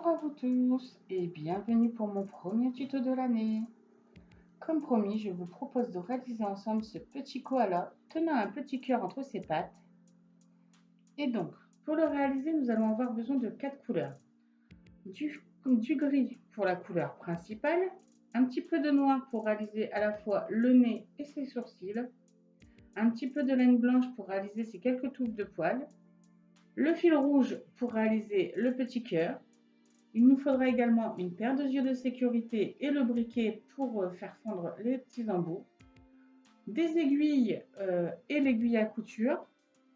Bonjour à vous tous et bienvenue pour mon premier tuto de l'année. Comme promis, je vous propose de réaliser ensemble ce petit koala tenant un petit cœur entre ses pattes. Et donc, pour le réaliser, nous allons avoir besoin de 4 couleurs. Du gris pour la couleur principale, un petit peu de noir pour réaliser à la fois le nez et ses sourcils, un petit peu de laine blanche pour réaliser ces quelques touffes de poils, le fil rouge pour réaliser le petit cœur. Il nous faudra également une paire de yeux de sécurité et le briquet pour faire fondre les petits embouts, des aiguilles et l'aiguille à couture,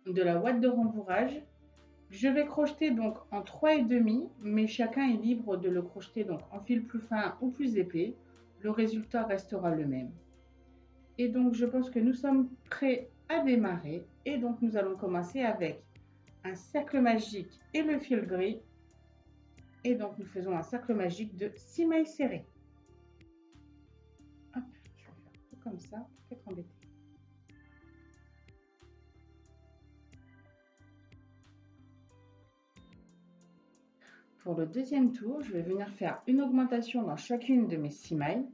de la ouate de rembourrage. Je vais crocheter donc en 3,5, mais chacun est libre de le crocheter donc en fil plus fin ou plus épais. Le résultat restera le même. Et donc je pense que nous sommes prêts à démarrer. Et donc nous allons commencer avec un cercle magique et le fil gris. Et donc, nous faisons un cercle magique de 6 mailles serrées. Hop, je vais faire tout comme ça pour être embêté. Pour le deuxième tour, je vais venir faire une augmentation dans chacune de mes 6 mailles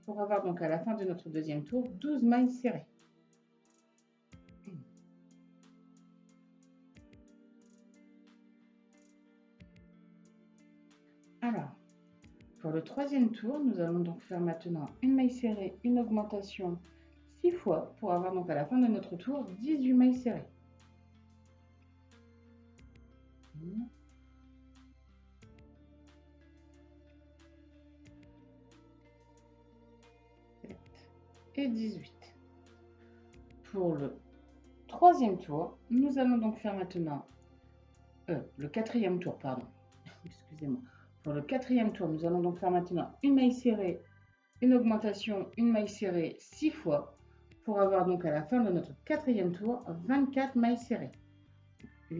pour avoir donc à la fin de notre deuxième tour 12 mailles serrées. Alors, pour le troisième tour, nous allons donc faire maintenant une maille serrée, une augmentation 6 fois pour avoir donc à la fin de notre tour 18 mailles serrées. 7 et 18. Pour le troisième tour, nous allons donc faire maintenant le quatrième tour, pardon. Excusez-moi. Pour le quatrième tour, nous allons donc faire maintenant une maille serrée, une augmentation, une maille serrée 6 fois pour avoir donc à la fin de notre quatrième tour 24 mailles serrées. 1,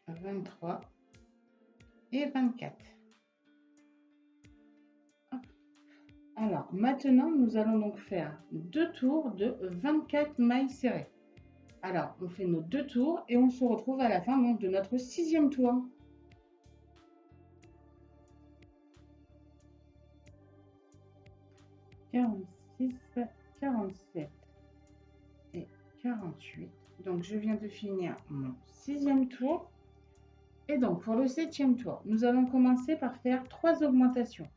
23 et 24. Alors, maintenant, nous allons donc faire 2 tours de 24 mailles serrées. Alors, on fait nos 2 tours et on se retrouve à la fin donc, de notre 6e tour. « 46, 47 et 48. Donc, je viens de finir mon 6e tour. Et donc, pour le 7e tour, nous allons commencer par faire 3 augmentations.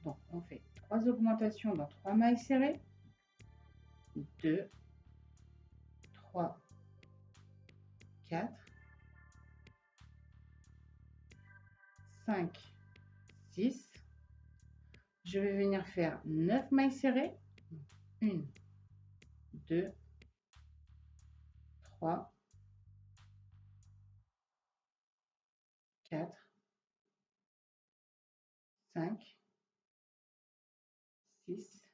Donc, on fait 3 augmentations dans 3 mailles serrées. 2, 3, 4, 5, 6. Je vais venir faire 9 mailles serrées. 1, 2, 3, 4, 5, 6,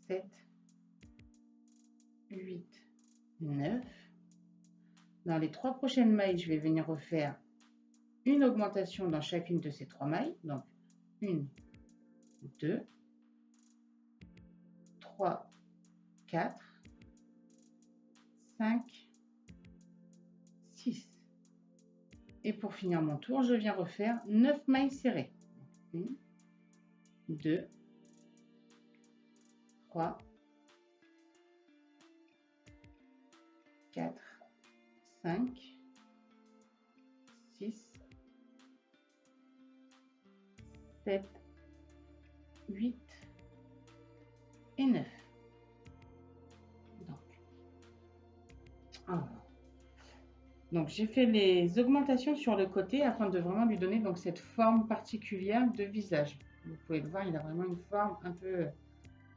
7, 8, 9. Dans les 3 prochaines mailles, je vais venir refaire une augmentation dans chacune de ces 3 mailles. Donc, 1, 2, 3, 4, 5, 6. Et pour finir mon tour, je viens refaire 9 mailles serrées. 1, 2, 3, 4, 5, 6, 7, 8 et 9. Donc j'ai fait les augmentations sur le côté afin de vraiment lui donner donc cette forme particulière de visage. Vous pouvez le voir, il a vraiment une forme un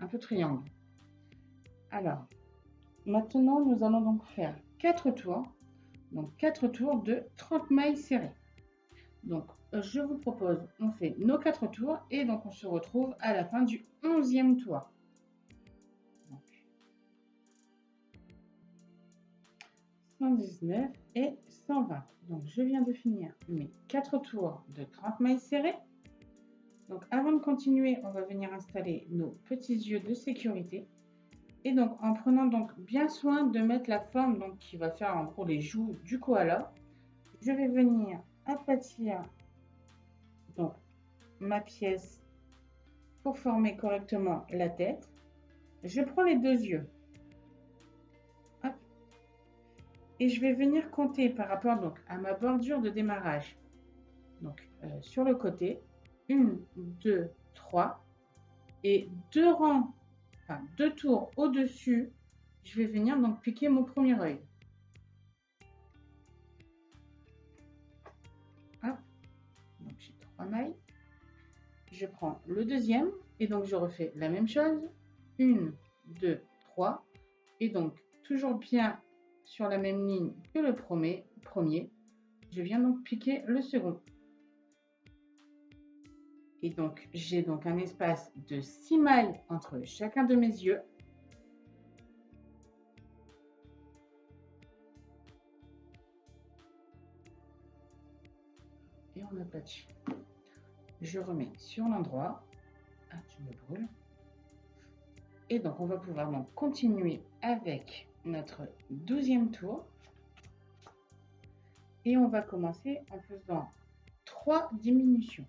peu triangle. Alors, maintenant nous allons donc faire 4 tours. Donc 4 tours de 30 mailles serrées. Donc je vous propose, on fait nos 4 tours et donc on se retrouve à la fin du 11e tour. 119 et 120. Donc, je viens de finir mes 4 tours de 30 mailles serrées. Donc, avant de continuer, on va venir installer nos petits yeux de sécurité. Et donc, en prenant donc bien soin de mettre la forme donc, qui va faire en gros les joues du koala, je vais venir aplatir donc, ma pièce pour former correctement la tête. Je prends les deux yeux. Hop. Et je vais venir compter par rapport donc, à ma bordure de démarrage. Donc, sur le côté, 1, 2, 3. Et deux rangs, enfin 2 tours au-dessus, je vais venir donc piquer mon premier œil. Hop. Donc j'ai 3 mailles. Je prends le deuxième et donc je refais la même chose. 1, 2, 3. Et donc toujours bien sur la même ligne que le premier. Je viens donc piquer le second. Et donc j'ai donc un espace de 6 mailles entre chacun de mes yeux. Et on aplatit. Je remets sur l'endroit. Ah, tu me brûles. Et donc, on va pouvoir donc continuer avec notre 12e tour. Et on va commencer en faisant 3 diminutions.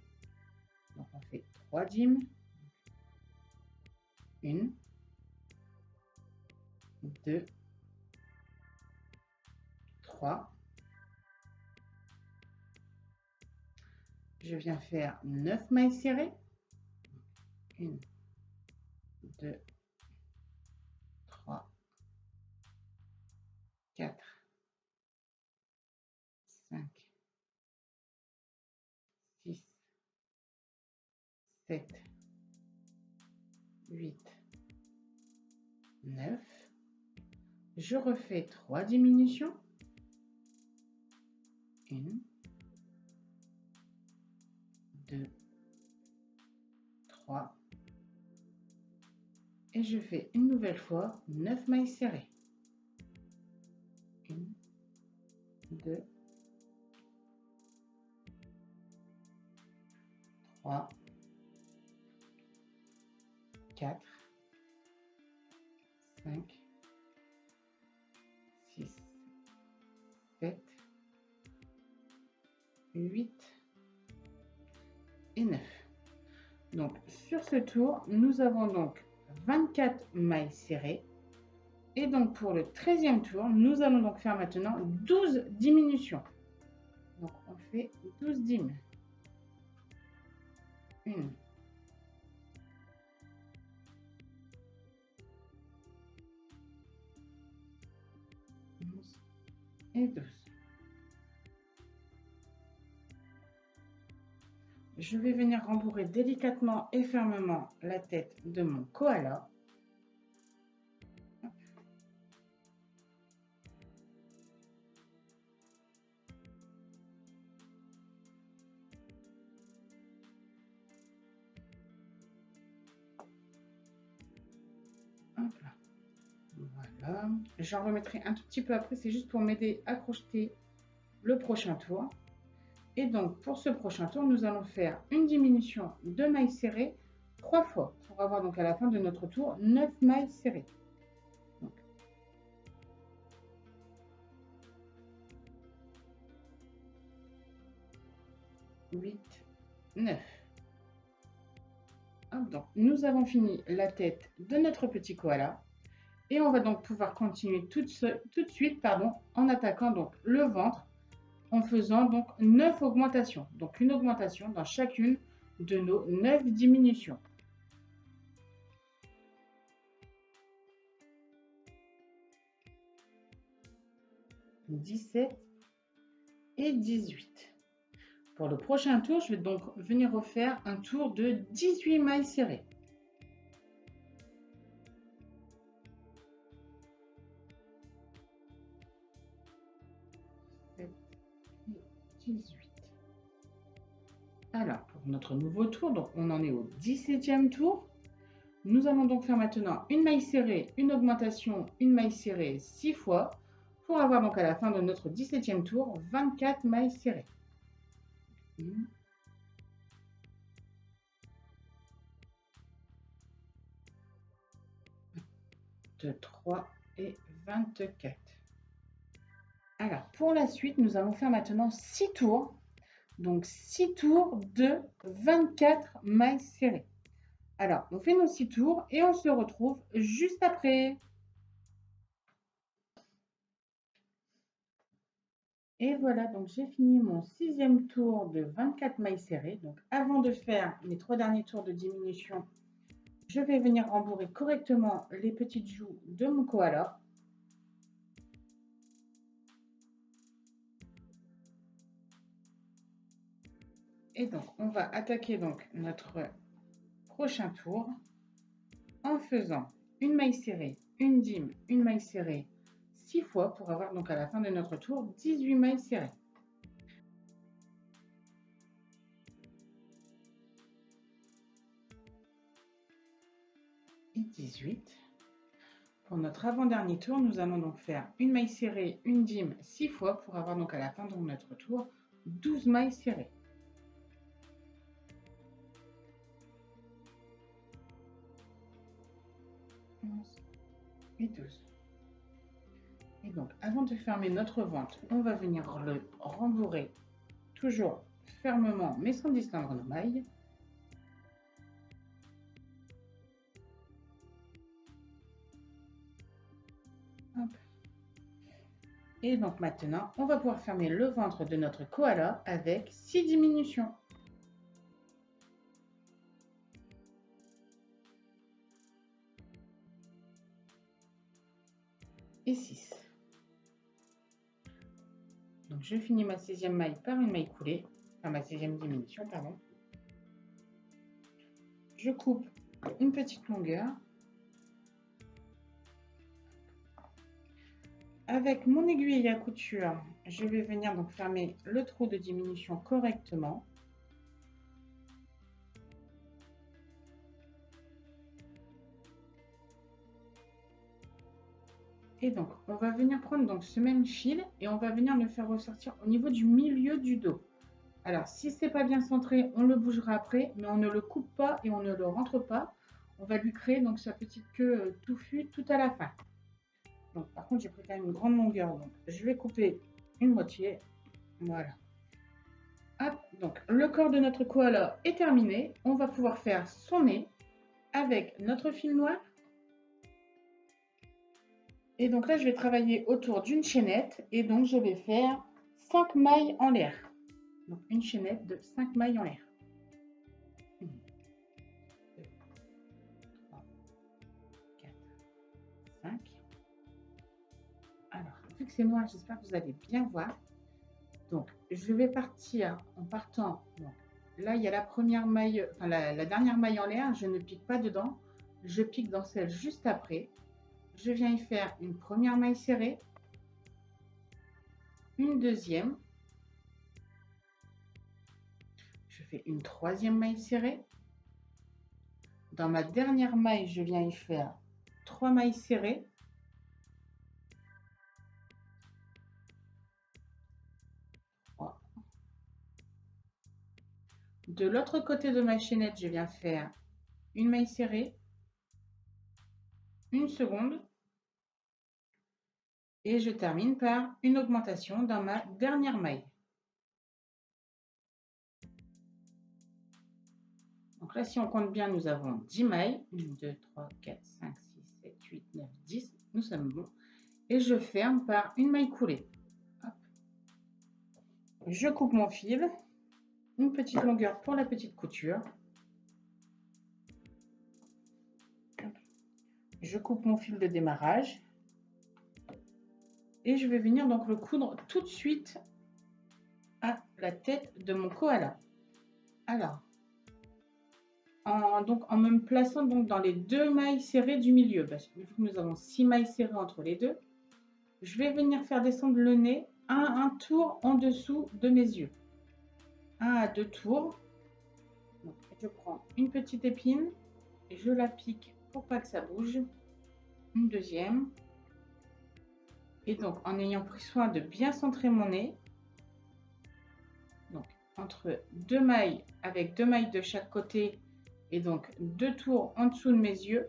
Donc, on fait 3 dim. 1, 2, 3. Je viens faire 9 mailles serrées. 1, 2, 3, 4, 5, 6, 7, 8, 9. Je refais 3 diminutions. 1, 2, 3. Et je fais une nouvelle fois 9 mailles serrées. 1, 2, 3, 4, 5, 6, 7, 8 et 9. Donc, sur ce tour, nous avons donc 24 mailles serrées. Et donc, pour le 13e tour, nous allons donc faire maintenant 12 diminutions. Donc, on fait 12 dim. 1, 11 et 12. Je vais venir rembourrer délicatement et fermement la tête de mon koala. Hop là. Voilà. J'en remettrai un tout petit peu après, c'est juste pour m'aider à crocheter le prochain tour. Et donc, pour ce prochain tour, nous allons faire une diminution de mailles serrées 3 fois pour avoir donc à la fin de notre tour 9 mailles serrées. Donc, 8, 9. Donc, nous avons fini la tête de notre petit koala. Et on va donc pouvoir continuer tout de suite en attaquant donc le ventre en faisant donc 9 augmentations. Donc une augmentation dans chacune de nos 9 diminutions. 17 et 18. Pour le prochain tour, je vais donc venir refaire un tour de 18 mailles serrées. 18. Alors, pour notre nouveau tour, donc on en est au 17e tour. Nous allons donc faire maintenant une maille serrée, une augmentation, une maille serrée 6 fois pour avoir donc à la fin de notre 17e tour 24 mailles serrées. 1, 2, 23 et 24. Alors, pour la suite, nous allons faire maintenant 6 tours. Donc, 6 tours de 24 mailles serrées. Alors, on fait nos 6 tours et on se retrouve juste après. Et voilà, donc j'ai fini mon 6e tour de 24 mailles serrées. Donc, avant de faire mes 3 derniers tours de diminution, je vais venir rembourrer correctement les petites joues de mon koala. Et donc, on va attaquer donc notre prochain tour en faisant une maille serrée, une dîme, une maille serrée 6 fois pour avoir donc à la fin de notre tour 18 mailles serrées. Et 18. Pour notre avant-dernier tour, nous allons donc faire une maille serrée, une dîme 6 fois pour avoir donc à la fin de notre tour 12 mailles serrées. 11 et 12. Et donc, avant de fermer notre ventre, on va venir le rembourrer toujours fermement mais sans distendre nos mailles. Hop. Et donc maintenant, on va pouvoir fermer le ventre de notre koala avec 6 diminutions. Et 6. Donc je finis ma 6e maille par une maille coulée, enfin ma 6e diminution, pardon. Je coupe une petite longueur. Avec mon aiguille à couture, je vais venir donc fermer le trou de diminution correctement. Et donc, on va venir prendre donc ce même fil et on va venir le faire ressortir au niveau du milieu du dos. Alors, si c'est pas bien centré, on le bougera après, mais on ne le coupe pas et on ne le rentre pas. On va lui créer donc sa petite queue touffue tout à la fin. Donc, par contre, j'ai pris quand même une grande longueur, donc je vais couper une moitié. Voilà. Hop, donc le corps de notre koala est terminé. On va pouvoir faire son nez avec notre fil noir. Et donc là, je vais travailler autour d'une chaînette et donc je vais faire 5 mailles en l'air. Donc une chaînette de 5 mailles en l'air. 1, 2, 3, 4, 5. Alors, vu que c'est noir, j'espère que vous allez bien voir. Donc, je vais partir en partant. Donc, là, il y a la première maille, enfin la dernière maille en l'air. Je ne pique pas dedans. Je pique dans celle juste après. Je viens y faire une première maille serrée, une deuxième, je fais une troisième maille serrée. Dans ma dernière maille, je viens y faire 3 mailles serrées. De l'autre côté de ma chaînette, je viens faire une maille serrée, une seconde, et je termine par une augmentation dans ma dernière maille. Donc là, si on compte bien, nous avons 10 mailles. 1, 2, 3, 4, 5, 6, 7, 8, 9, 10. Nous sommes bons. Et je ferme par une maille coulée. Hop. Je coupe mon fil. Une petite longueur pour la petite couture. Je coupe mon fil de démarrage. Et je vais venir donc le coudre tout de suite à la tête de mon koala. Alors, en me plaçant donc dans les 2 mailles serrées du milieu, parce que nous avons 6 mailles serrées entre les deux, je vais venir faire descendre le nez un tour en dessous de mes yeux. 1 à 2 tours. Donc, je prends une petite épine et je la pique pour pas que ça bouge. Une deuxième. Et donc, en ayant pris soin de bien centrer mon nez, donc entre 2 mailles avec 2 mailles de chaque côté et donc 2 tours en dessous de mes yeux,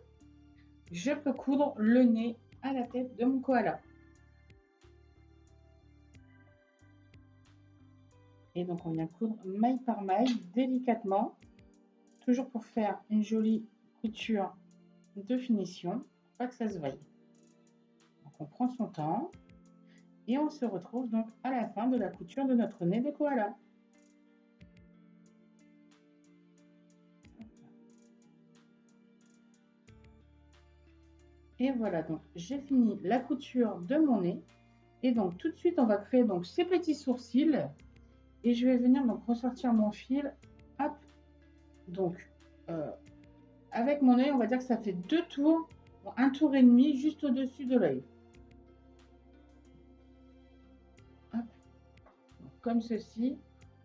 je peux coudre le nez à la tête de mon koala. Et donc, on vient coudre maille par maille, délicatement, toujours pour faire une jolie couture de finition, pour pas que ça se voie. Donc, on prend son temps et on se retrouve donc à la fin de la couture de notre nez de koala. Et voilà, donc j'ai fini la couture de mon nez. Et donc, tout de suite, on va créer donc ces petits sourcils. Et je vais venir donc ressortir mon fil. Hop. Donc, avec mon œil, on va dire que ça fait 2 tours, un tour et demi juste au-dessus de l'œil. Comme ceci.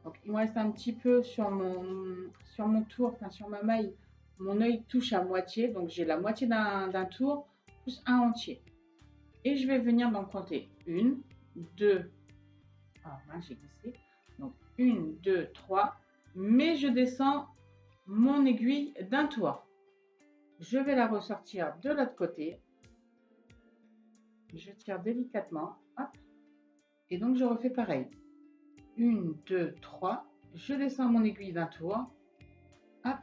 Donc, il me reste un petit peu sur mon tour, enfin sur ma maille. Mon œil touche à moitié, donc j'ai la moitié d'un tour plus un entier. Et je vais venir donc compter 1, 2, ah j'ai glissé. Donc 1, 2, 3, mais je descends mon aiguille d'un tour. Je vais la ressortir de l'autre côté. Je tire délicatement, hop, et donc je refais pareil. 1, 2, 3, je descends mon aiguille d'un tour, hop,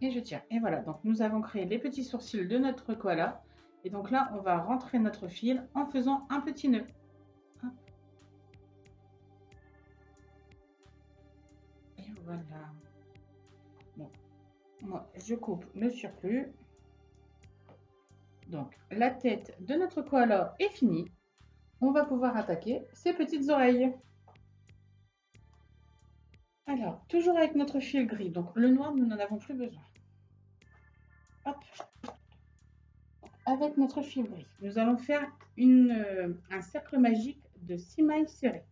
et je tire. Et voilà, donc nous avons créé les petits sourcils de notre koala. Et donc là, on va rentrer notre fil en faisant un petit nœud. Hop. Et voilà. Bon, moi, je coupe le surplus. Donc, la tête de notre koala est finie. On va pouvoir attaquer ses petites oreilles. Alors, toujours avec notre fil gris. Donc, le noir, nous n'en avons plus besoin. Hop. Avec notre fil gris, nous allons faire un cercle magique de 6 mailles serrées.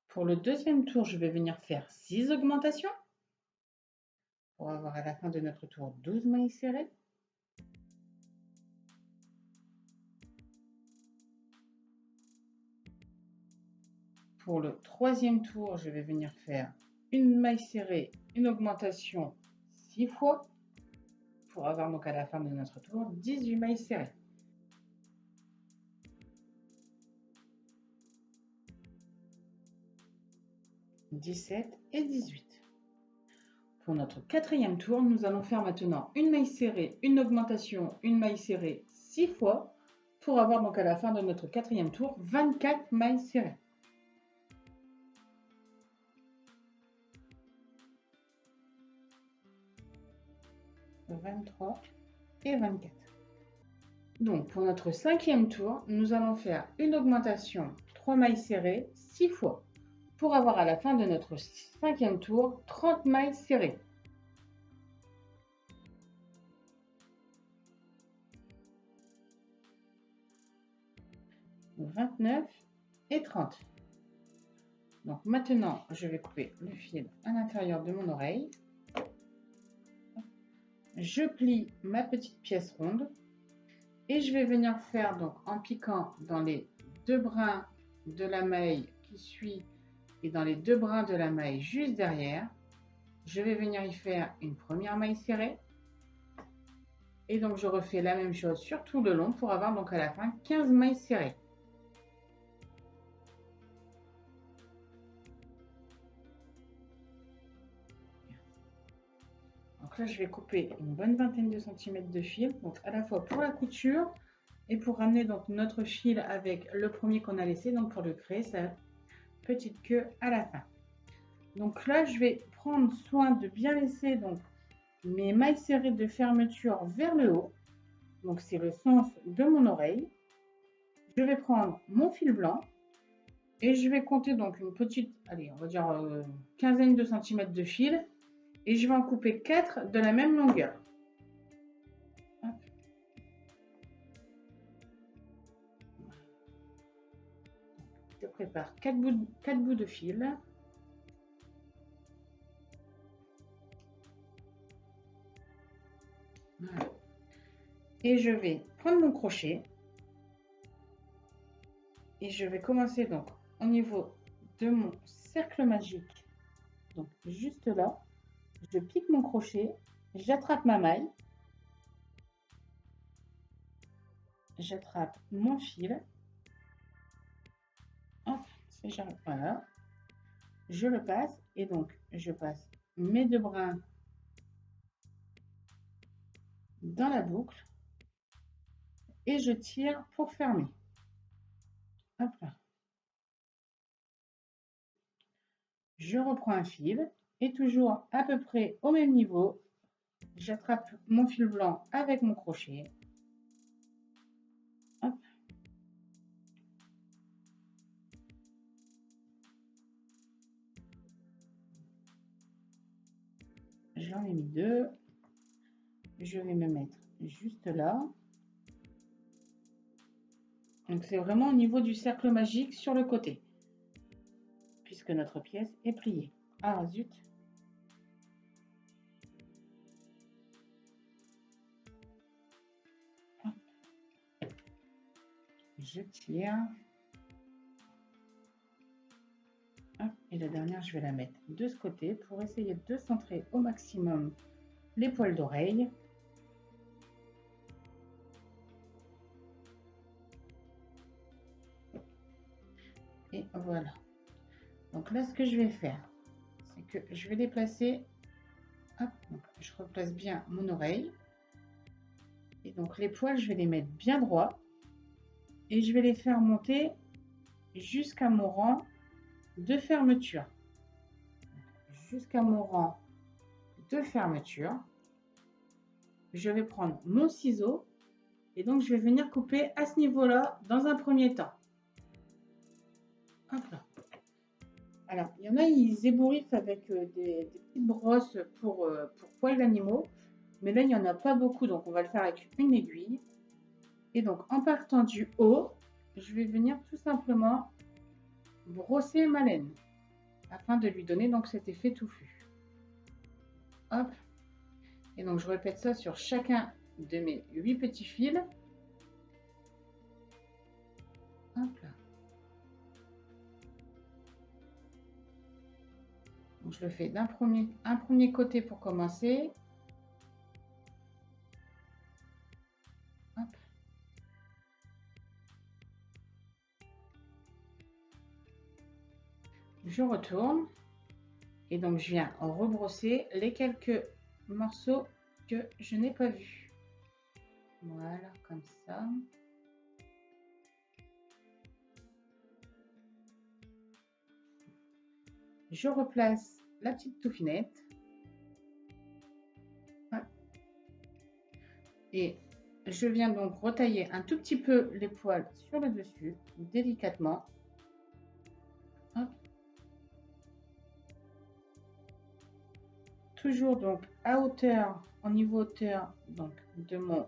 Pour le deuxième tour, je vais venir faire 6 augmentations pour avoir à la fin de notre tour 12 mailles serrées. Pour le troisième tour, je vais venir faire une maille serrée, une augmentation 6 fois pour avoir donc à la fin de notre tour 18 mailles serrées. « 17 et 18. Pour notre quatrième tour, nous allons faire maintenant une maille serrée, une augmentation, une maille serrée 6 fois pour avoir donc à la fin de notre quatrième tour 24 mailles serrées. « 23 et 24. Donc pour notre cinquième tour, nous allons faire une augmentation 3 mailles serrées 6 fois pour avoir à la fin de notre cinquième tour 30 mailles serrées. « 29 et 30. Donc maintenant, je vais couper le fil à l'intérieur de mon oreille. Je plie ma petite pièce ronde et je vais venir faire donc en piquant dans les 2 brins de la maille qui suit et dans les 2 brins de la maille juste derrière, je vais venir y faire une première maille serrée. Et donc je refais la même chose sur tout le long pour avoir donc à la fin 15 mailles serrées. Donc là, je vais couper une bonne vingtaine de centimètres de fil, donc à la fois pour la couture et pour ramener donc notre fil avec le premier qu'on a laissé, donc pour lui créer sa petite queue à la fin. Donc là, je vais prendre soin de bien laisser donc mes mailles serrées de fermeture vers le haut. Donc c'est le sens de mon oreille. Je vais prendre mon fil blanc et je vais compter donc une petite, allez, on va dire quinzaine de centimètres de fil. Et je vais en couper 4 de la même longueur. Hop. Je prépare 4 bouts de fil. Voilà. Et je vais prendre mon crochet. Et je vais commencer donc au niveau de mon cercle magique, donc juste là, je pique mon crochet, j'attrape ma maille, j'attrape mon fil, hop, voilà, je le passe et donc je passe mes deux brins dans la boucle et je tire pour fermer. Hop là. Je reprends un fil et toujours à peu près au même niveau, j'attrape mon fil blanc avec mon crochet. Hop. J'en ai mis deux. Je vais me mettre juste là. Donc c'est vraiment au niveau du cercle magique sur le côté, puisque notre pièce est pliée. Ah zut! Hop. Je tire. Hop. Et la dernière, je vais la mettre de ce côté pour essayer de centrer au maximum les poils d'oreille. Et voilà. Donc là, ce que je vais faire, c'est que je vais les placer. Hop, donc je replace bien mon oreille. Et donc les poils, je vais les mettre bien droits. Et je vais les faire monter jusqu'à mon rang de fermeture. Jusqu'à mon rang de fermeture. Je vais prendre mon ciseau. Et donc, je vais venir couper à ce niveau-là dans un premier temps. Hop là. Alors, il y en a, ils ébouriffent avec des petites brosses pour poils d'animaux. Mais là, il n'y en a pas beaucoup, donc on va le faire avec une aiguille. Et donc, en partant du haut, je vais venir tout simplement brosser ma laine afin de lui donner donc cet effet touffu. Hop. Et donc, je répète ça sur chacun de mes 8 petits fils. Hop là. Donc, je le fais un premier côté pour commencer. Hop. Je retourne et donc je viens rebrosser les quelques morceaux que je n'ai pas vus. Voilà, comme ça. Je replace la petite touffinette. Et je viens donc retailler un tout petit peu les poils sur le dessus, délicatement. Hop. Toujours donc à hauteur, au niveau hauteur donc de mon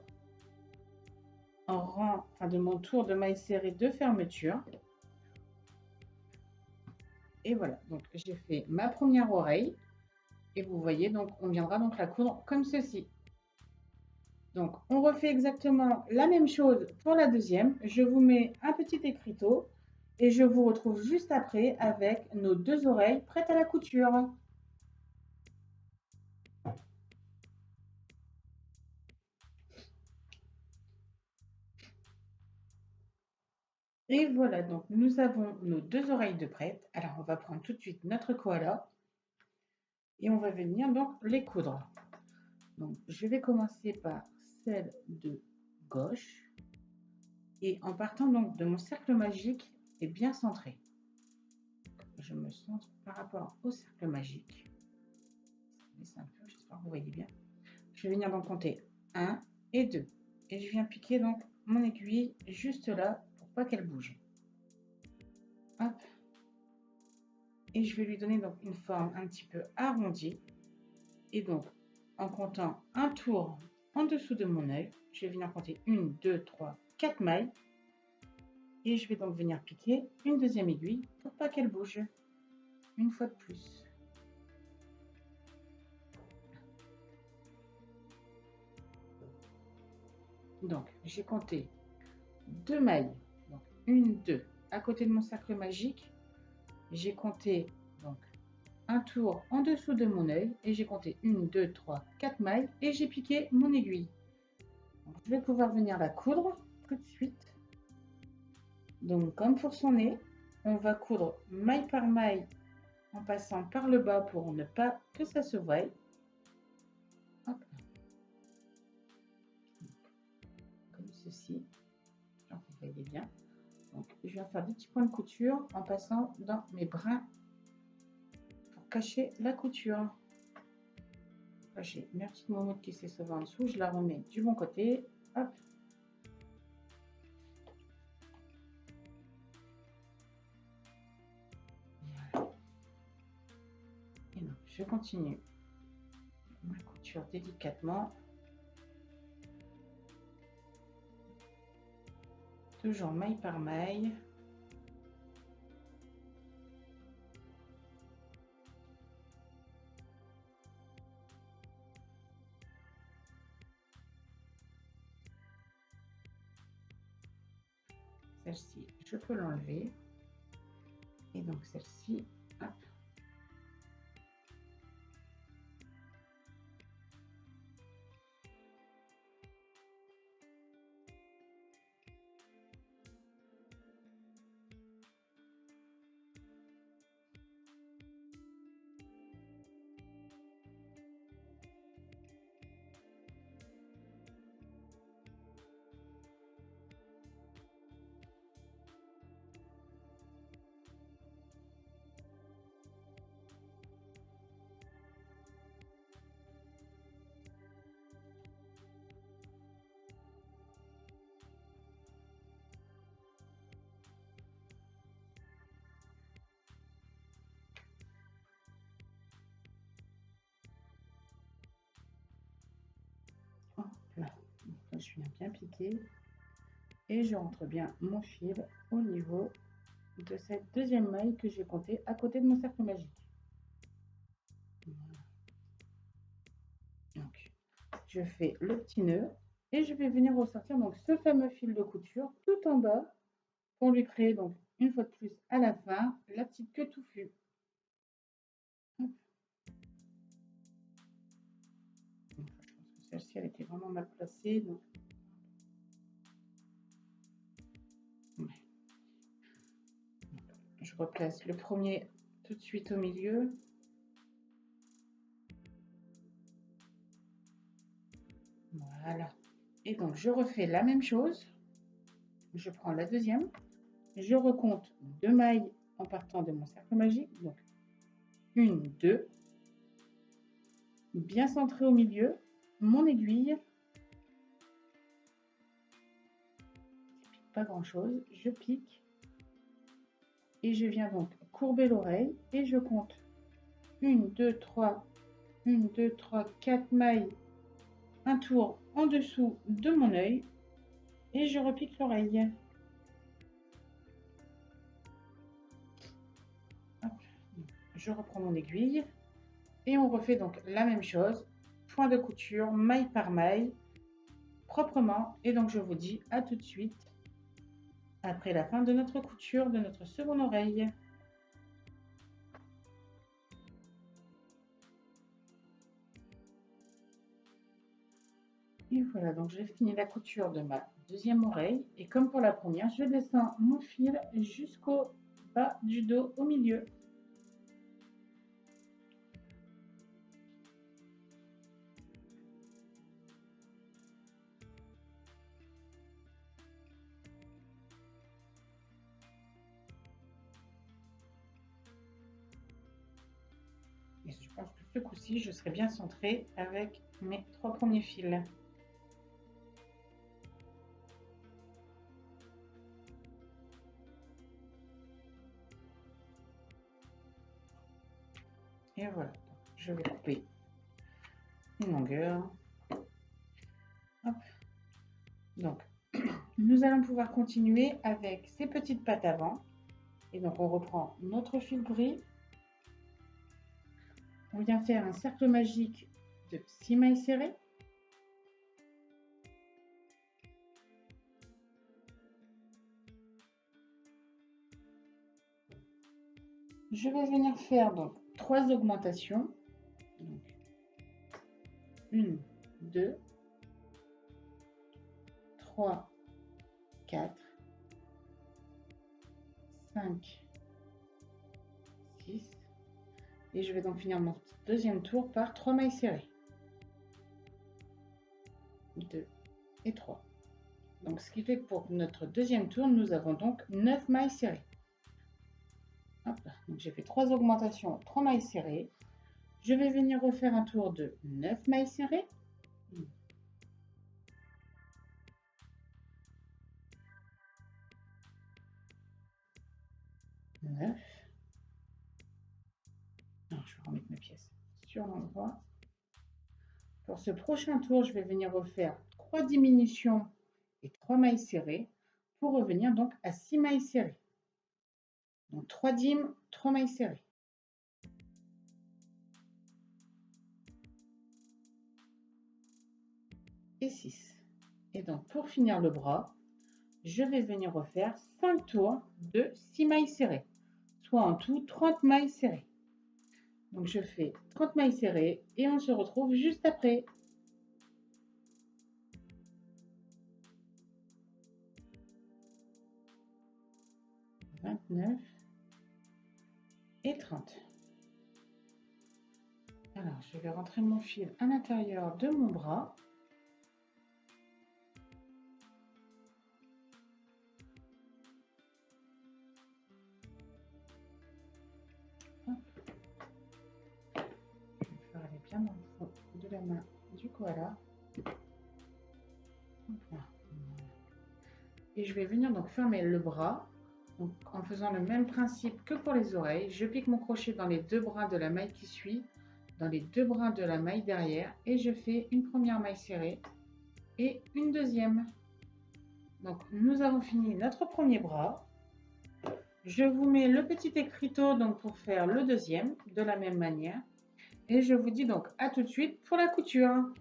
rang, enfin de mon tour de maille serrée de fermeture. Et voilà, donc j'ai fait ma première oreille. Et vous voyez, donc on viendra donc la coudre comme ceci. Donc on refait exactement la même chose pour la deuxième. Je vous mets un petit écriteau et je vous retrouve juste après avec nos deux oreilles prêtes à la couture. Et voilà, donc nous avons nos deux oreilles de prête. Alors on va prendre tout de suite notre koala et on va venir donc les coudre. Donc je vais commencer par celle de gauche et en partant donc de mon cercle magique et bien centré. Je me centre par rapport au cercle magique. C'est un peu, j'espère que vous voyez bien. Je vais venir donc compter 1 et 2. Et je viens piquer donc mon aiguille juste là pour pas qu'elle bouge. Hop. Et je vais lui donner donc une forme un petit peu arrondie. Et donc, en comptant un tour en dessous de mon œil, je vais venir compter 1, 2, 3, 4 mailles. Et je vais donc venir piquer une deuxième aiguille pour pas qu'elle bouge. Une fois de plus. Donc, j'ai compté 2 mailles. Donc, 1, 2 à côté de mon cercle magique. J'ai compté donc un tour en dessous de mon œil et j'ai compté 1, 2, 3, 4 mailles et j'ai piqué mon aiguille. Donc, je vais pouvoir venir la coudre tout de suite. Donc comme pour son nez, on va coudre maille par maille en passant par le bas pour ne pas que ça se voie. Hop. Comme ceci, vous voyez bien. Donc, je viens faire des petits points de couture en passant dans mes brins pour cacher la couture. Là, j'ai ma petite moumoute qui s'est sauvée en dessous, je la remets du bon côté. Hop. Voilà. Et donc, je continue ma couture délicatement. Toujours maille par maille. Celle-ci, je peux l'enlever. Et donc celle-ci, hop. Là, je viens bien piquer et je rentre bien mon fil au niveau de cette deuxième maille que j'ai comptée à côté de mon cercle magique. Voilà. Donc, je fais le petit nœud et je vais venir ressortir donc ce fameux fil de couture tout en bas pour lui créer donc une fois de plus à la fin la petite queue touffue. Je pense que celle-ci elle était vraiment mal placée donc je replace le premier tout de suite au milieu. Voilà. Et donc, je refais la même chose. Je prends la deuxième. Je recompte 2 mailles en partant de mon cercle magique. Donc, 1, 2. Bien centré au milieu. Mon aiguille. Pas grand-chose. Je pique. Et je viens donc courber l'oreille. Et je compte 1, 2, 3. 1, 2, 3, 4 mailles. Un tour en dessous de mon œil. Et je repique l'oreille. Je reprends mon aiguille et on refait donc la même chose, point de couture, maille par maille, proprement. Et donc je vous dis à tout de suite après la fin de notre couture de notre seconde oreille. Et voilà, donc j'ai fini la couture de ma deuxième oreille et comme pour la première, je descends mon fil jusqu'au bas du dos au milieu. Et je pense que ce coup-ci, je serai bien centrée avec mes 3 premiers fils. Et voilà, je vais couper une longueur. Hop. Donc, nous allons pouvoir continuer avec ces petites pattes avant. Et donc, on reprend notre fil gris. On vient faire un cercle magique de 6 mailles serrées. Je vais venir faire donc 3 augmentations. Donc, 1, 2, 3, 4, 5, 6. Et je vais donc finir mon deuxième tour par 3 mailles serrées. 2 et 3. Donc, ce qui fait que pour notre deuxième tour, nous avons donc 9 mailles serrées. Hop là. Donc, j'ai fait 3 augmentations, 3 mailles serrées. Je vais venir refaire un tour de 9 mailles serrées. 9. Alors, je vais remettre mes pièces sur l'endroit. Pour ce prochain tour, je vais venir refaire 3 diminutions et 3 mailles serrées pour revenir donc à 6 mailles serrées. Donc 3 dim, 3 mailles serrées. Et 6. Et donc pour finir le bras, je vais venir refaire 5 tours de 6 mailles serrées, soit en tout 30 mailles serrées. Donc je fais 30 mailles serrées et on se retrouve juste après. 29 et 30. Alors, je vais rentrer mon fil à l'intérieur de mon bras. Hop. Je vais faire aller bien dans le fond de la main du koala. Voilà. Et je vais venir donc fermer le bras. Donc, en faisant le même principe que pour les oreilles, je pique mon crochet dans les 2 brins de la maille qui suit, dans les 2 brins de la maille derrière, et je fais une première maille serrée et une deuxième. Donc nous avons fini notre premier bras. Je vous mets le petit écriteau donc pour faire le deuxième de la même manière, et je vous dis donc à tout de suite pour la couture.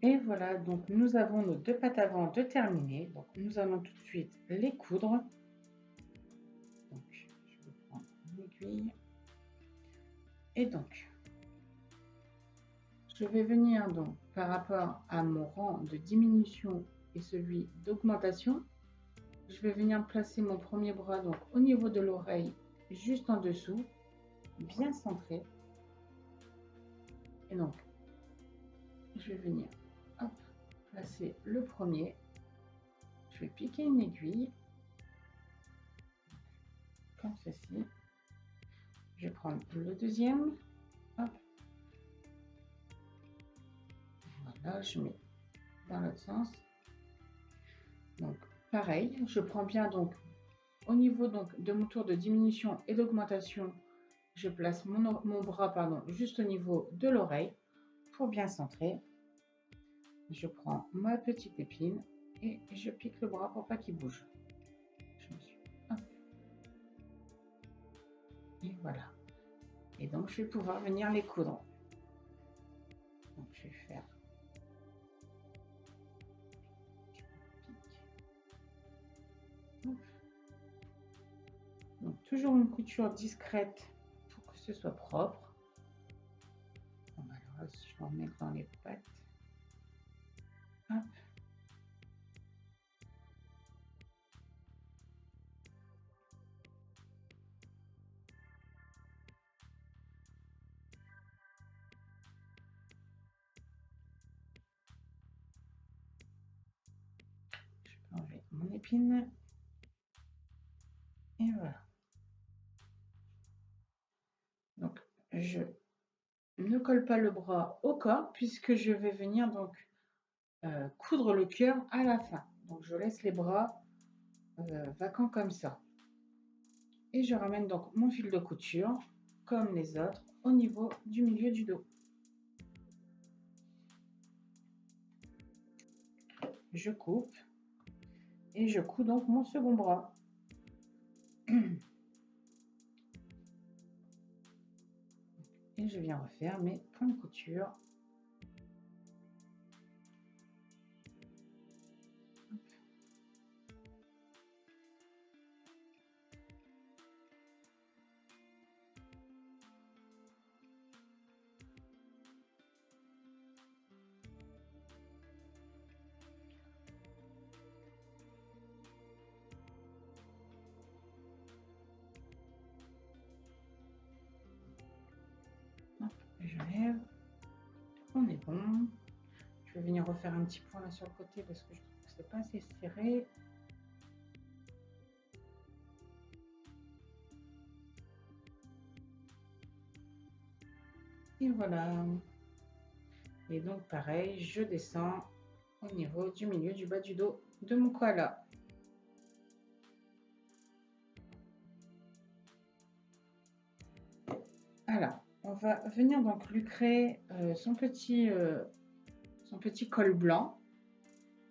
Et voilà, donc nous avons nos 2 pattes avant de terminer. Donc nous allons tout de suite les coudre. Donc je vais prendre une aiguille. Et donc je vais venir donc par rapport à mon rang de diminution et celui d'augmentation, je vais venir placer mon premier bras donc au niveau de l'oreille, juste en dessous, bien centré. Et donc je vais venir hop, placer le premier. Je vais piquer une aiguille comme ceci. Je vais prendre le deuxième. Hop. Voilà, je mets dans l'autre sens. Donc pareil, je prends bien donc au niveau donc de mon tour de diminution et d'augmentation, je place mon bras juste au niveau de l'oreille pour bien centrer. Je prends ma petite épine et je pique le bras pour pas qu'il bouge. Je me suis... Hop. Et voilà. Et donc je vais pouvoir venir les coudre. Donc je vais faire donc toujours une couture discrète pour que ce soit propre. Bon, alors là, je vais en mettre dans les pattes. Hop. Je peux enlever mon épine. Et voilà. Donc je ne colle pas le bras au corps puisque je vais venir donc coudre le cœur à la fin. Donc je laisse les bras vacants comme ça. Et je ramène donc mon fil de couture, comme les autres, au niveau du milieu du dos. Je coupe et je couds donc mon second bras. Et je viens refaire mes points de couture. Je lève. On est bon. Je vais venir refaire un petit point là sur le côté parce que je trouve que c'est pas assez serré. Et voilà. Et donc pareil, je descends au niveau du milieu du bas du dos de mon koala. Alors, on va venir donc lui créer son petit col blanc.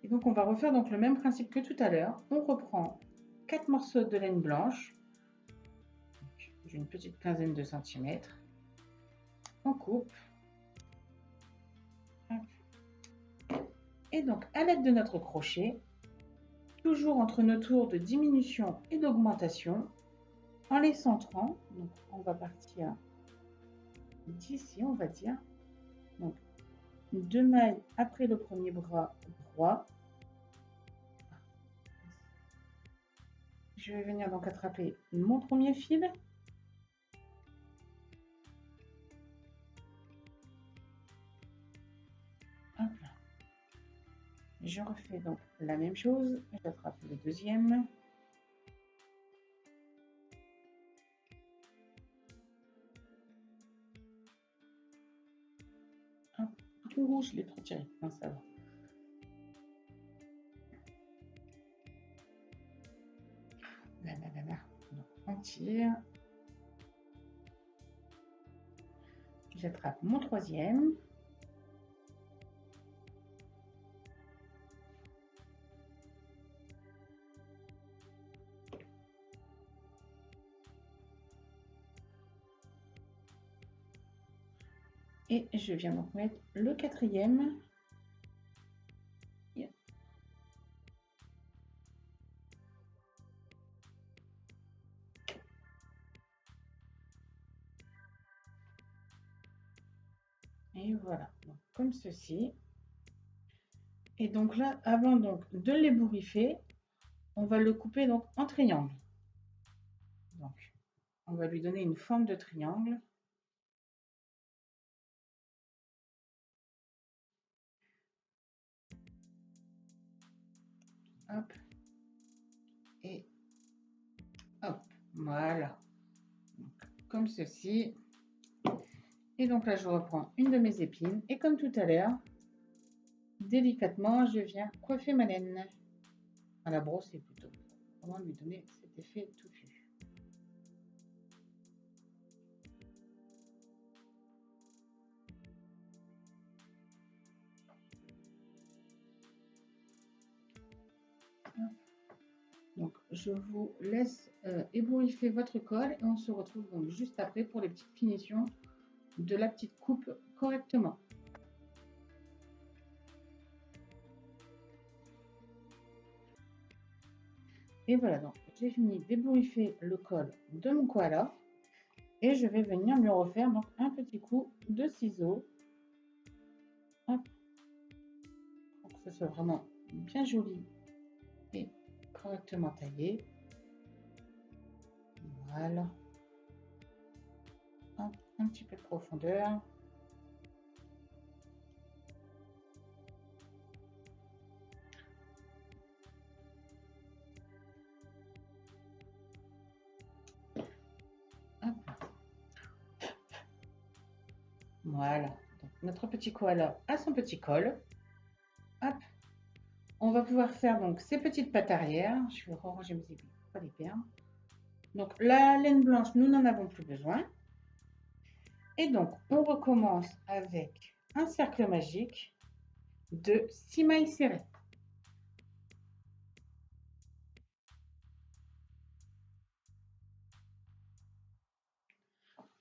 Et donc on va refaire donc le même principe que tout à l'heure. On reprend 4 morceaux de laine blanche d'une petite quinzaine de centimètres. On coupe. Et donc à l'aide de notre crochet, toujours entre nos tours de diminution et d'augmentation, en les centrant, donc on va partir d'ici, on va dire, donc 2 mailles après le premier bras droit. Je vais venir donc attraper mon premier fil. Hop là. Je refais donc la même chose, j'attrape le deuxième. Hop. Ouh, je l'ai trop tiré, non, ça va. Là, là, là, là. Donc, on tire. J'attrape mon troisième. Et je viens donc mettre le quatrième. Et voilà, donc, comme ceci. Et donc là, avant donc de l'ébouriffer, on va le couper donc en triangle. Donc, on va lui donner une forme de triangle. Hop. Et hop. Voilà. Donc, comme ceci. Et donc là, je reprends une de mes épines. Et comme tout à l'heure, délicatement, je viens coiffer ma laine. À la brosser plutôt. Comment lui donner cet effet touffu. Donc, je vous laisse ébouriffer votre colle et on se retrouve donc juste après pour les petites finitions de la petite coupe correctement. Et voilà, donc j'ai fini d'ébouriffer le col de mon koala et je vais venir lui refaire donc un petit coup de ciseaux. Hop. Pour que ce soit vraiment bien joli et correctement taillé. Voilà. Hop, un petit peu de profondeur. Hop. Voilà. Donc, notre petit koala a son petit col. Hop. On va pouvoir faire donc ces petites pattes arrière. Je vais ranger mes épines pour pas les perdre. Donc la laine blanche, nous n'en avons plus besoin. Et donc on recommence avec un cercle magique de 6 mailles serrées.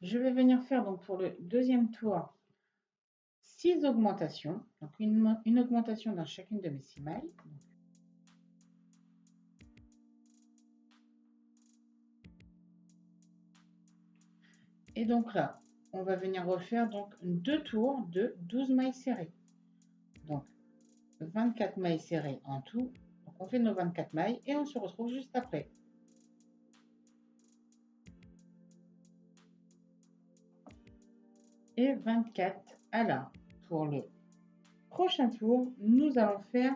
Je vais venir faire donc pour le deuxième tour 6 augmentations. Donc une augmentation dans chacune de mes 6 mailles. Et donc là, on va venir refaire donc 2 tours de 12 mailles serrées. Donc 24 mailles serrées en tout. Donc on fait nos 24 mailles et on se retrouve juste après. et 24. Alors, pour le prochain tour, nous allons faire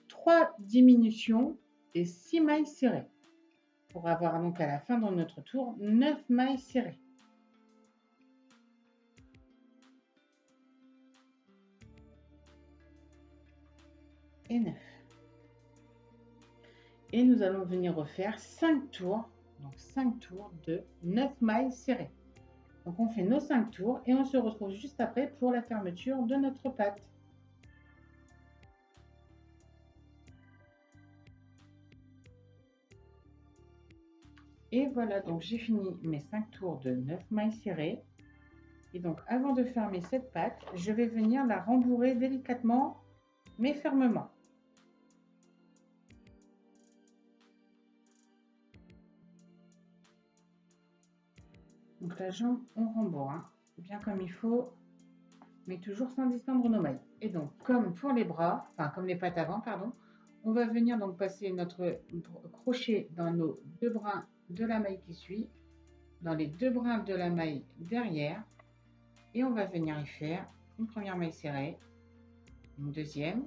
3 diminutions et 6 mailles serrées pour avoir donc à la fin de notre tour 9 mailles serrées. Et 9. Et nous allons venir refaire 5 tours, donc 5 tours de 9 mailles serrées. Donc on fait nos 5 tours et on se retrouve juste après pour la fermeture de notre patte. Et voilà, donc j'ai fini mes 5 tours de 9 mailles serrées. Et donc avant de fermer cette patte, je vais venir la rembourrer délicatement mais fermement. Donc la jambe, on rembourre, hein, bien comme il faut, mais toujours sans distendre nos mailles. Et donc, comme pour les bras, enfin comme les pattes avant, pardon, on va venir donc passer notre crochet dans nos 2 brins de la maille qui suit, dans les 2 brins de la maille derrière, et on va venir y faire une première maille serrée, une deuxième,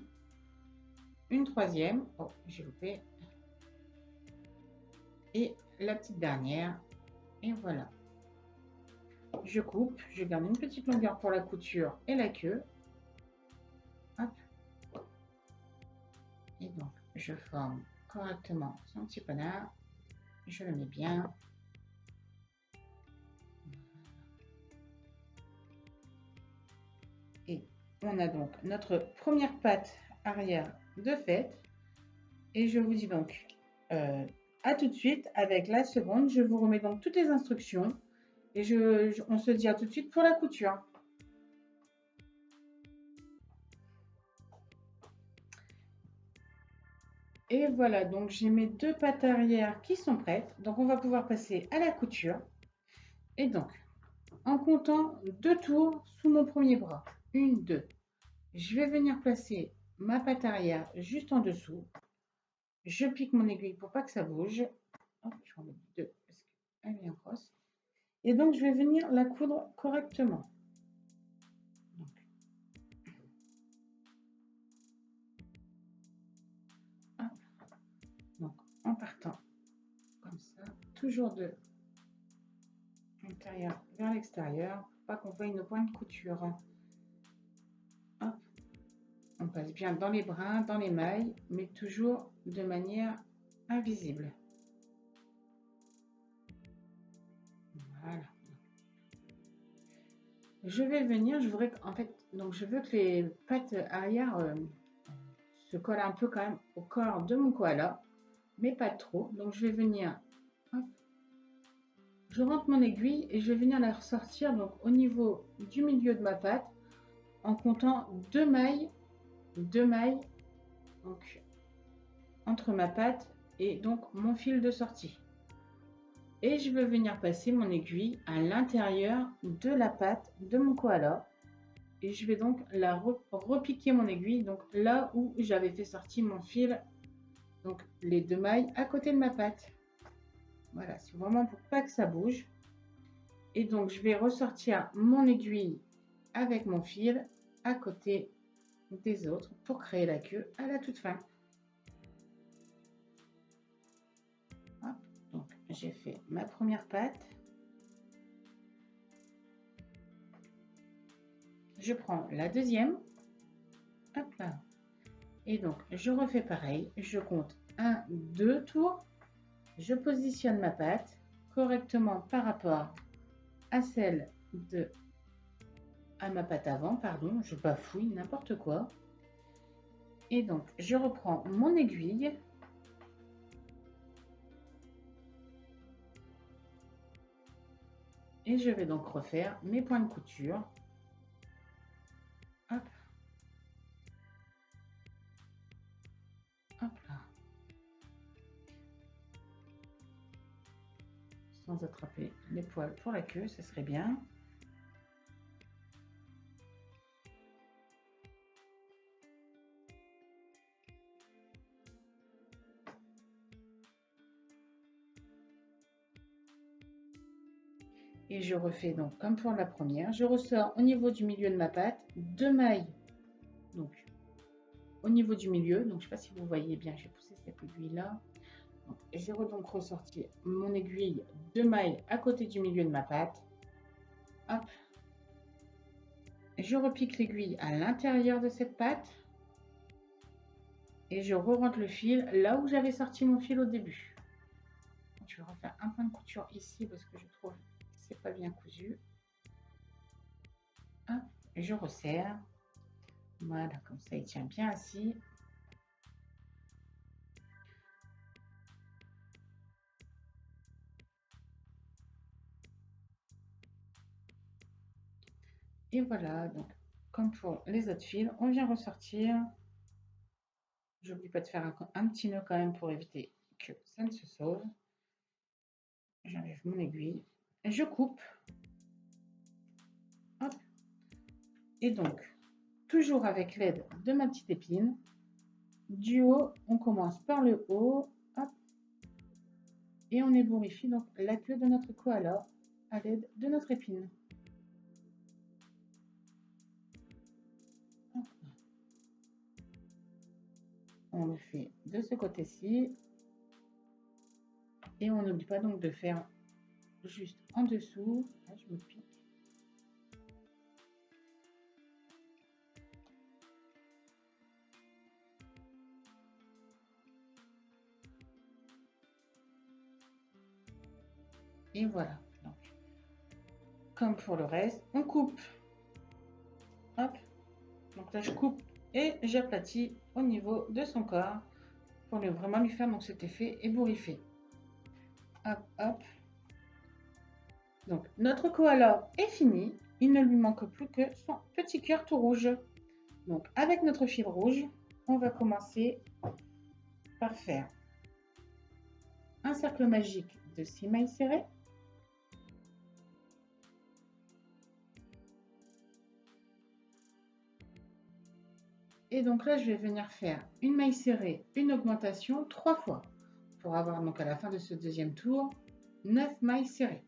une troisième, oh j'ai loupé, et la petite dernière, et voilà. Je coupe, je garde une petite longueur pour la couture et la queue. Hop. Et donc, je forme correctement son petit panard. Je le mets bien. Et on a donc notre première patte arrière de fait. Et je vous dis donc à tout de suite avec la seconde. Je vous remets donc toutes les instructions. Et on se dit à tout de suite pour la couture. Et voilà, donc j'ai mes 2 pattes arrière qui sont prêtes. Donc on va pouvoir passer à la couture. Et donc, en comptant 2 tours sous mon premier bras, 1, 2, je vais venir placer ma patte arrière juste en dessous. Je pique mon aiguille pour pas que ça bouge. Hop, je vais en mettre 2 parce qu'elle est en crosse. Et donc, je vais venir la coudre correctement. Donc, en partant comme ça, toujours de l'intérieur vers l'extérieur, pour pas qu'on voie nos points de couture. Hop. On passe bien dans les brins, dans les mailles, mais toujours de manière invisible. Voilà. Je vais venir, je voudrais en fait, donc je veux que les pattes arrière se collent un peu quand même au corps de mon koala, mais pas trop. Donc je vais venir, hop, je rentre mon aiguille et je vais venir la ressortir donc au niveau du milieu de ma patte en comptant 2 mailles, donc entre ma patte et donc mon fil de sortie. Et je vais venir passer mon aiguille à l'intérieur de la patte de mon koala. Et je vais donc la repiquer mon aiguille, donc là où j'avais fait sortir mon fil, donc les 2 mailles à côté de ma patte. Voilà, c'est vraiment pour pas que ça bouge. Et donc je vais ressortir mon aiguille avec mon fil à côté des autres pour créer la queue à la toute fin. Hop, donc j'ai fait ma première patte. Je prends la deuxième. Hop là. Et donc je refais pareil. Je compte 1, 2 tours. Je positionne ma patte correctement par rapport à celle de à ma patte avant, pardon, je bafouille n'importe quoi. Et donc je reprends mon aiguille et je vais donc refaire mes points de couture. Hop. Hop là. Sans attraper les poils pour la queue, ce serait bien. Et je refais donc comme pour la première. Je ressors au niveau du milieu de ma patte 2 mailles. Donc au niveau du milieu. Donc je ne sais pas si vous voyez bien, j'ai poussé cette aiguille là. J'ai donc ressorti mon aiguille 2 mailles à côté du milieu de ma patte. Hop. Je repique l'aiguille à l'intérieur de cette patte. Et je re-rentre le fil là où j'avais sorti mon fil au début. Je vais refaire un point de couture ici parce que je trouve que c'est pas bien cousu. Hop, et je resserre. Voilà, comme ça il tient bien assis. Et voilà, donc comme pour les autres fils, on vient ressortir. J'oublie pas de faire un petit nœud quand même pour éviter que ça ne se sauve. J'enlève mon aiguille. Et je coupe. Hop. Et donc, toujours avec l'aide de ma petite épine, du haut, on commence par le haut. Hop. Et on ébourifie donc la queue de notre koala à l'aide de notre épine. Hop. On le fait de ce côté-ci. Et on n'oublie pas donc de faire juste en dessous. Là, je me pique. Et voilà. Donc, comme pour le reste, on coupe. Hop. Donc là, je coupe et j'aplatis au niveau de son corps pour vraiment lui faire donc cet effet ébouriffé. Hop, hop. Donc, notre koala est fini. Il ne lui manque plus que son petit cœur tout rouge. Donc, avec notre fil rouge, on va commencer par faire un cercle magique de 6 mailles serrées. Et donc là, je vais venir faire une maille serrée, une augmentation 3 fois pour avoir donc à la fin de ce deuxième tour 9 mailles serrées.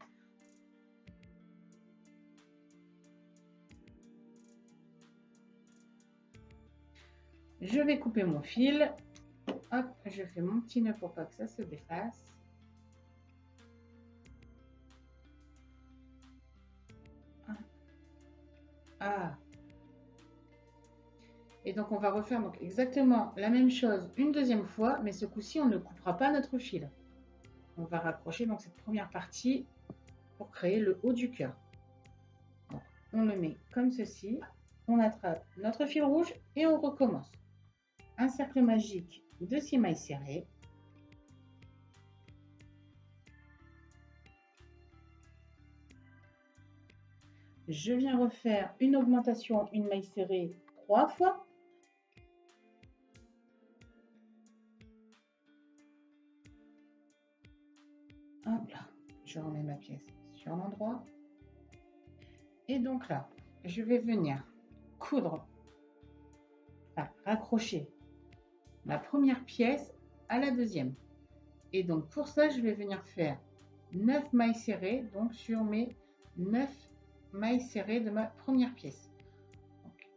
Je vais couper mon fil. Hop, je fais mon petit nœud pour pas que ça se défasse. Ah. Et donc on va refaire donc exactement la même chose une deuxième fois, mais ce coup-ci on ne coupera pas notre fil. On va raccrocher donc cette première partie pour créer le haut du cœur. On le met comme ceci, on attrape notre fil rouge et on recommence. Un cercle magique de 6 mailles serrées. Je viens refaire une augmentation, une maille serrée 3 fois. Hop là, je remets ma pièce sur l'endroit. Et donc là, je vais venir coudre, raccrocher la première pièce à la deuxième. Et donc pour ça, je vais venir faire 9 mailles serrées, donc sur mes 9 mailles serrées de ma première pièce. Donc,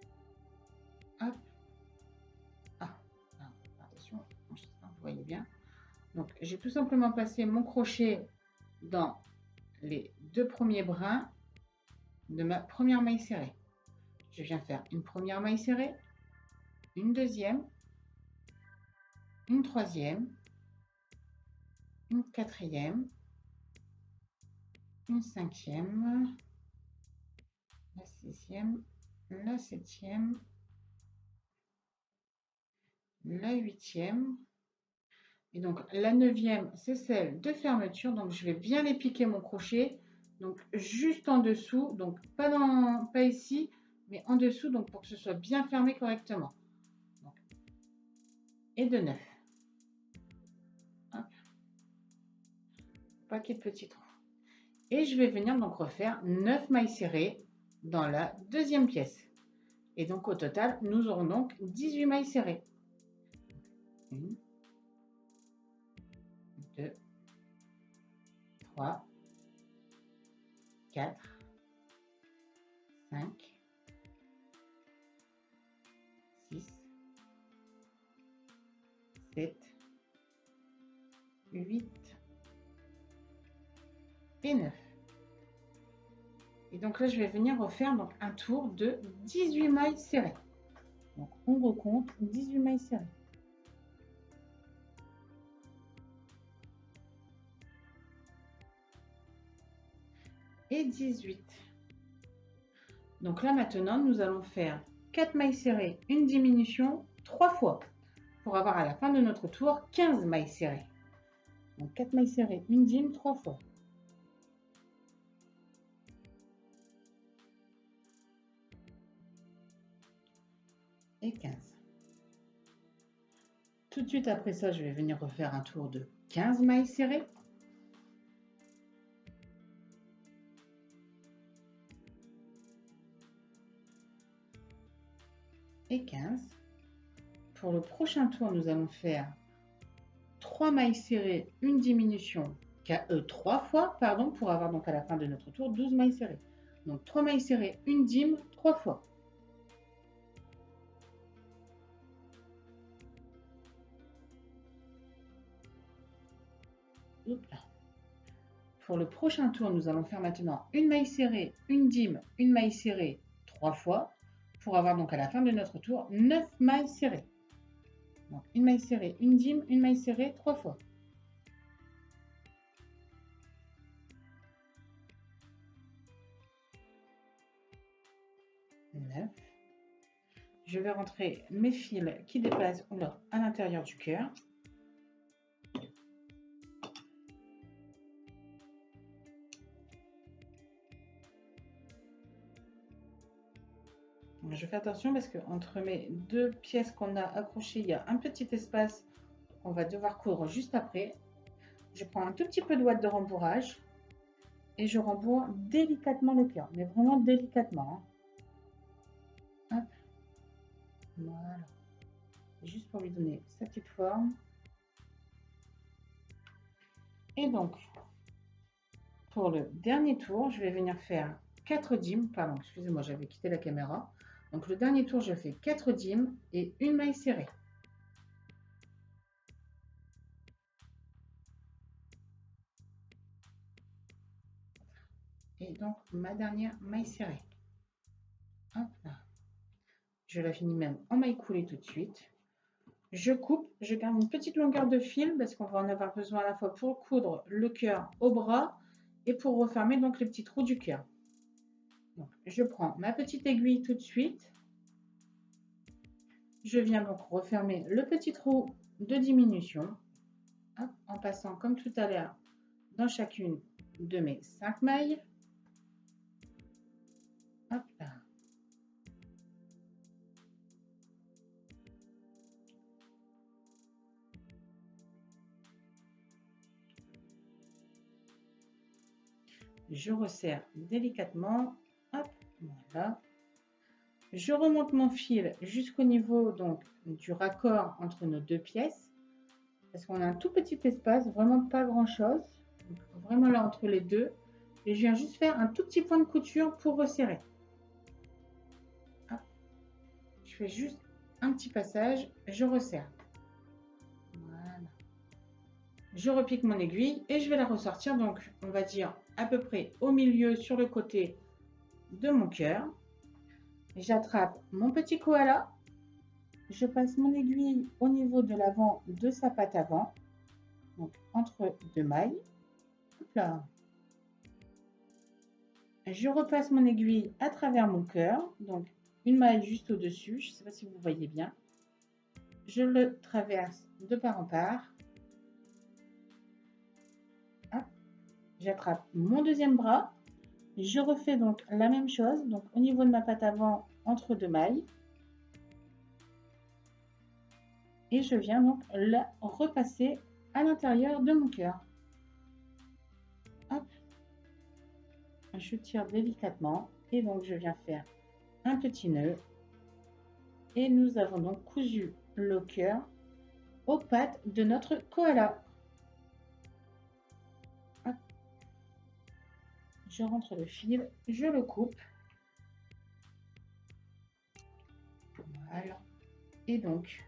hop. Ah, attention, vous voyez bien. Donc j'ai tout simplement passé mon crochet dans les deux premiers brins de ma première maille serrée. Je viens faire une première maille serrée, une deuxième, une troisième, une quatrième, une cinquième, la sixième, la septième, la huitième. Et donc la neuvième, c'est celle de fermeture. Donc je vais bien les piquer mon crochet. Donc juste en dessous, donc pas ici, mais en dessous, donc pour que ce soit bien fermé correctement. Donc, et de 9. Hop. Paquet de petits trous. Et je vais venir donc refaire 9 mailles serrées dans la deuxième pièce. Et donc au total, nous aurons donc 18 mailles serrées. 1, 2, 3, 4, 5, 6, 7, 8 et 9. Et donc là, je vais venir refaire donc un tour de 18 mailles serrées. Donc on recompte 18 mailles serrées. Et 18. Donc là maintenant, nous allons faire 4 mailles serrées, une diminution 3 fois pour avoir à la fin de notre tour 15 mailles serrées. Donc 4 mailles serrées, une dim 3 fois. Et 15. Tout de suite après ça, je vais venir refaire un tour de 15 mailles serrées. Et 15. Pour le prochain tour, nous allons faire 3 mailles serrées, une diminution, 3 fois, pardon, pour avoir donc à la fin de notre tour 12 mailles serrées. Donc 3 mailles serrées, une dim, 3 fois. Là. Pour le prochain tour, nous allons faire maintenant une maille serrée, une dim, une maille serrée 3 fois, pour avoir donc à la fin de notre tour 9 mailles serrées. Donc une maille serrée, une dim, une maille serrée 3 fois. Je vais rentrer mes fils qui dépassent à l'intérieur du cœur. Je fais attention parce que entre mes deux pièces qu'on a accrochées, il y a un petit espace qu'on va devoir coudre juste après. Je prends un tout petit peu de ouate de rembourrage et je rembourre délicatement le cœur, mais vraiment délicatement. Hop. Voilà. Juste pour lui donner sa petite forme. Et donc, pour le dernier tour, je vais venir faire 4 dims. Pardon, excusez-moi, j'avais quitté la caméra. Donc, le dernier tour, je fais 4 dims et une maille serrée. Et donc, ma dernière maille serrée. Hop là. Je la finis même en maille coulée tout de suite. Je coupe, je garde une petite longueur de fil parce qu'on va en avoir besoin à la fois pour coudre le cœur au bras et pour refermer donc les petits trous du cœur. Donc, je prends ma petite aiguille tout de suite. Je viens donc refermer le petit trou de diminution, hop, en passant comme tout à l'heure dans chacune de mes 5 mailles. Hop là. Je resserre délicatement. Hop, voilà. Je remonte mon fil jusqu'au niveau donc du raccord entre nos deux pièces. Parce qu'on a un tout petit espace, vraiment pas grand chose. Donc, vraiment là entre les deux. Et je viens juste faire un tout petit point de couture pour resserrer. Hop. Je fais juste un petit passage, je resserre. Voilà. Je repique mon aiguille et je vais la ressortir, donc on va dire à peu près au milieu sur le côté de mon cœur. J'attrape mon petit koala, je passe mon aiguille au niveau de l'avant de sa patte avant, donc entre deux mailles. Hop là. Je repasse mon aiguille à travers mon cœur, donc une maille juste au-dessus, je ne sais pas si vous voyez bien. Je le traverse de part en part. J'attrape mon deuxième bras. Je refais donc la même chose, donc au niveau de ma patte avant, entre deux mailles. Et je viens donc la repasser à l'intérieur de mon cœur. Hop. Je tire délicatement et donc je viens faire un petit nœud. Et nous avons donc cousu le cœur aux pattes de notre koala. Hop. je rentre le fil, je le coupe. Voilà. Et donc,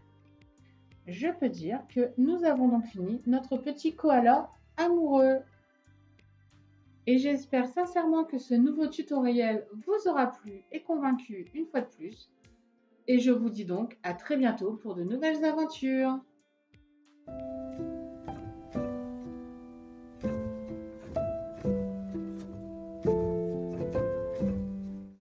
je peux dire que nous avons donc fini notre petit koala amoureux. Et j'espère sincèrement que ce nouveau tutoriel vous aura plu et convaincu une fois de plus. Et je vous dis donc à très bientôt pour de nouvelles aventures.